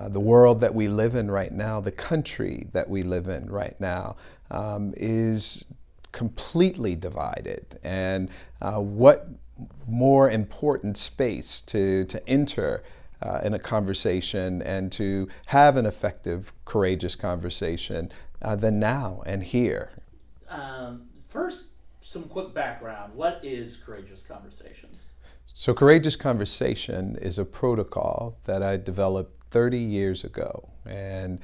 The world that we live in right now, the country that we live in right now, is completely divided. And what more important space to enter in a conversation and to have an effective, courageous conversation than now and here. First, some quick background. What is Courageous Conversations? So Courageous Conversation is a protocol that I developed 30 years ago, and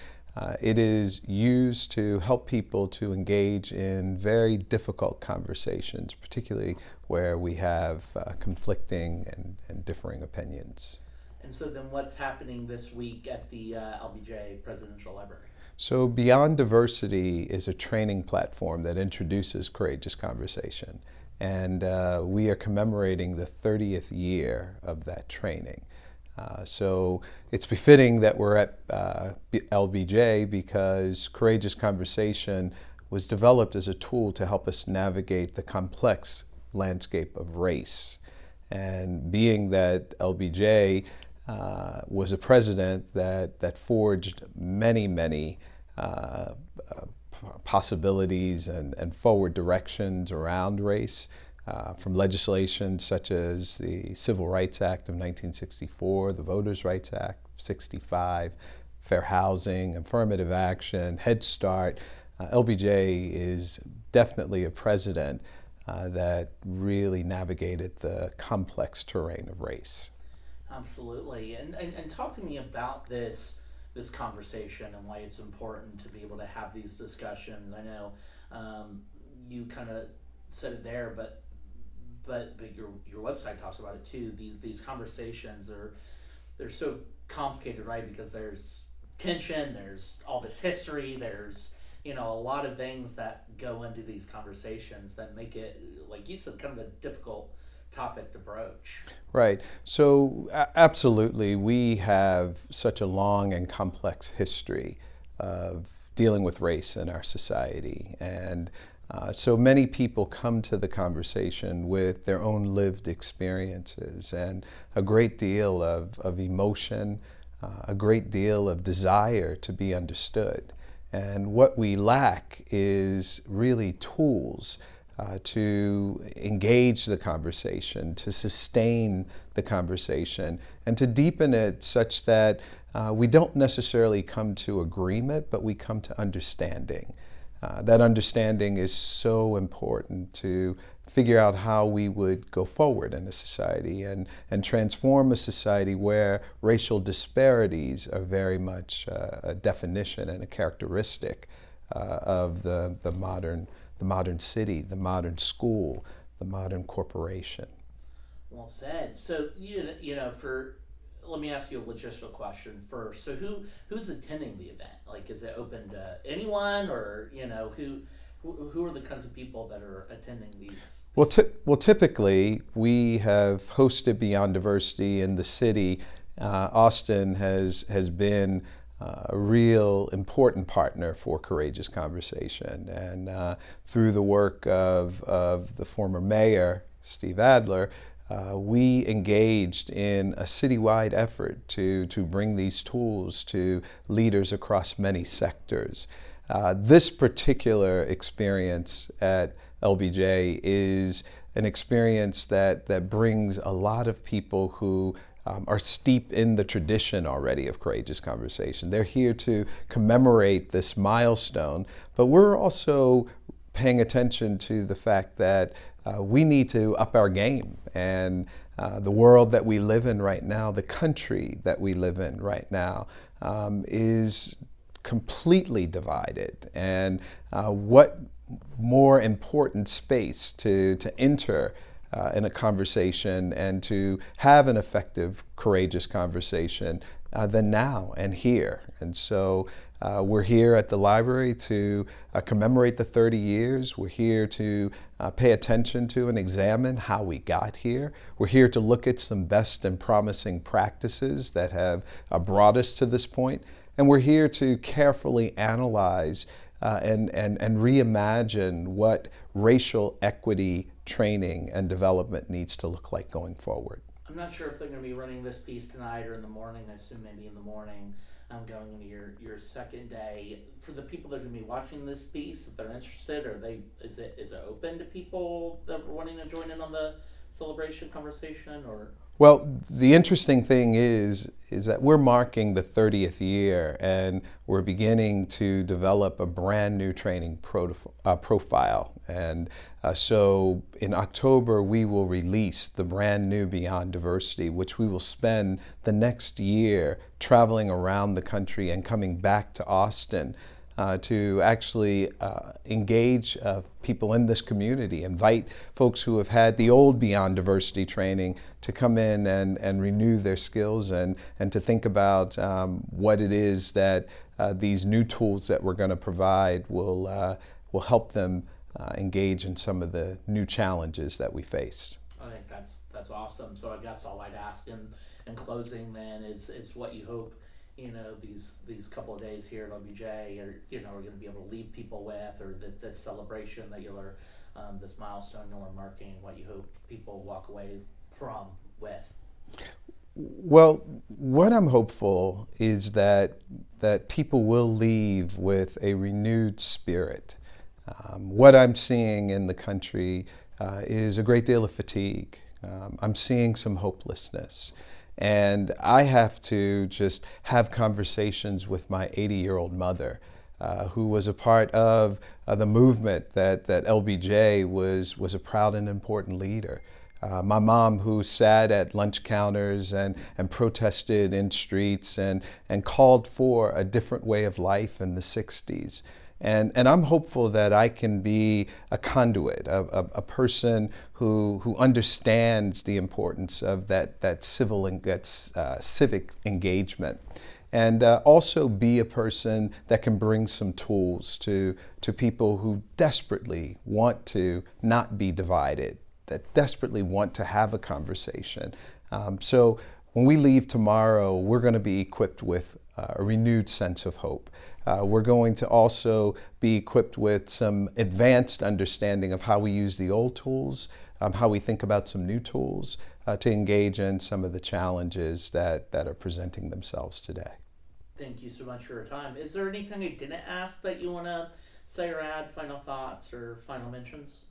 it is used to help people to engage in very difficult conversations, particularly where we have conflicting and differing opinions. And so then what's happening this week at the LBJ Presidential Library? So Beyond Diversity is a training platform that introduces courageous conversation. And we are commemorating the 30th year of that training. So it's befitting that we're at LBJ because courageous conversation was developed as a tool to help us navigate the complex landscape of race. And being that LBJ was a president that forged many possibilities and forward directions around race, from legislation such as the Civil Rights Act of 1964, the Voters' Rights Act of 65, fair housing, affirmative action, Head Start. LBJ is definitely a president that really navigated the complex terrain of race. Absolutely. And talk to me about this conversation and why it's important to be able to have these discussions. I know you kind of said it there, but your website talks about it too. These conversations they're so complicated, right? Because there's tension, there's all this history, there's a lot of things that go into these conversations that make it, like you said, kind of a difficult topic to broach. Right. So absolutely, we have such a long and complex history of dealing with race in our society. And so many people come to the conversation with their own lived experiences and a great deal of emotion, a great deal of desire to be understood. And what we lack is really tools to engage the conversation, to sustain the conversation, and to deepen it such that we don't necessarily come to agreement, but we come to understanding. That understanding is so important to figure out how we would go forward in a society and transform a society where racial disparities are very much a definition and a characteristic of the modern city, the modern school, the modern corporation. Well said. So let me ask you a logistical question first. So who's attending the event? Like, is it open to anyone, or who are the kinds of people that are attending these? Well, typically we have hosted Beyond Diversity in the city. Austin has been a real important partner for courageous conversation, and through the work of the former mayor, Steve Adler, we engaged in a citywide effort to bring these tools to leaders across many sectors. This particular experience at LBJ is an experience that brings a lot of people who are steep in the tradition already of courageous conversation. They're here to commemorate this milestone, but we're also paying attention to the fact that we need to up our game. And the world that we live in right now, the country that we live in right now, is completely divided. And what more important space to enter in a conversation and to have an effective, courageous conversation than now and here. And so we're here at the library to commemorate the 30 years. We're here to pay attention to and examine how we got here. We're here to look at some best and promising practices that have brought us to this point. And we're here to carefully analyze and reimagine what racial equity training and development needs to look like going forward. I'm not sure if they're going to be running this piece tonight or in the morning. I assume maybe in the morning. going into your second day. For the people that are going to be watching this piece, if they're interested, is it open to people that are wanting to join in on the celebration conversation, or? Well, the interesting thing is that we're marking the 30th year, and we're beginning to develop a brand new training profile. And so in October, we will release the brand new Beyond Diversity, which we will spend the next year traveling around the country and coming back to Austin to actually engage people in this community, invite folks who have had the old Beyond Diversity training to come in and renew their skills and to think about what it is that these new tools that we're going to provide will help them engage in some of the new challenges that we face. I think that's awesome. So I guess all I'd ask in closing then is what you hope, these couple of days here at LBJ are going to be able to leave people with, or this celebration that this milestone you're marking, what you hope people walk away from with. Well, what I'm hopeful is that people will leave with a renewed spirit. What I'm seeing in the country is a great deal of fatigue. I'm seeing some hopelessness. And I have to just have conversations with my 80-year-old mother, who was a part of the movement that LBJ was a proud and important leader. My mom, who sat at lunch counters and protested in streets and called for a different way of life in the 60s. And I'm hopeful that I can be a conduit, a person who understands the importance of that civic engagement, and also be a person that can bring some tools to people who desperately want to not be divided, that desperately want to have a conversation. So when we leave tomorrow, we're going to be equipped with a renewed sense of hope. We're going to also be equipped with some advanced understanding of how we use the old tools, how we think about some new tools to engage in some of the challenges that are presenting themselves today. Thank you so much for your time. Is there anything I didn't ask that you want to say or add, final thoughts or final mentions?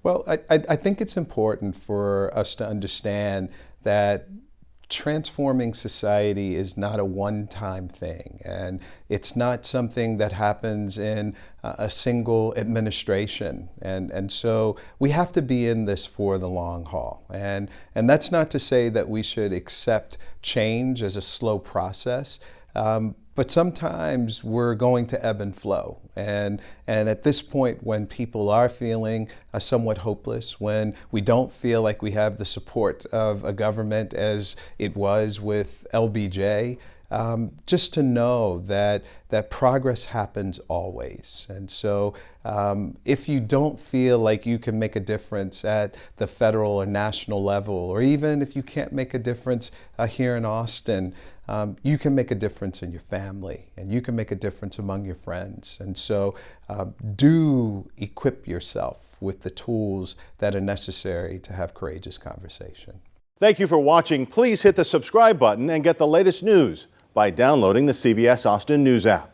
Well, I think it's important for us to understand that transforming society is not a one-time thing, and it's not something that happens in a single administration, and so we have to be in this for the long haul, and that's not to say that we should accept change as a slow process, but sometimes we're going to ebb and flow. And at this point, when people are feeling somewhat hopeless, when we don't feel like we have the support of a government as it was with LBJ, just to know that progress happens always. And so if you don't feel like you can make a difference at the federal or national level, or even if you can't make a difference here in Austin, you can make a difference in your family, and you can make a difference among your friends. And so do equip yourself with the tools that are necessary to have courageous conversation. Thank you for watching. Please hit the subscribe button and get the latest news by downloading the CBS Austin News app.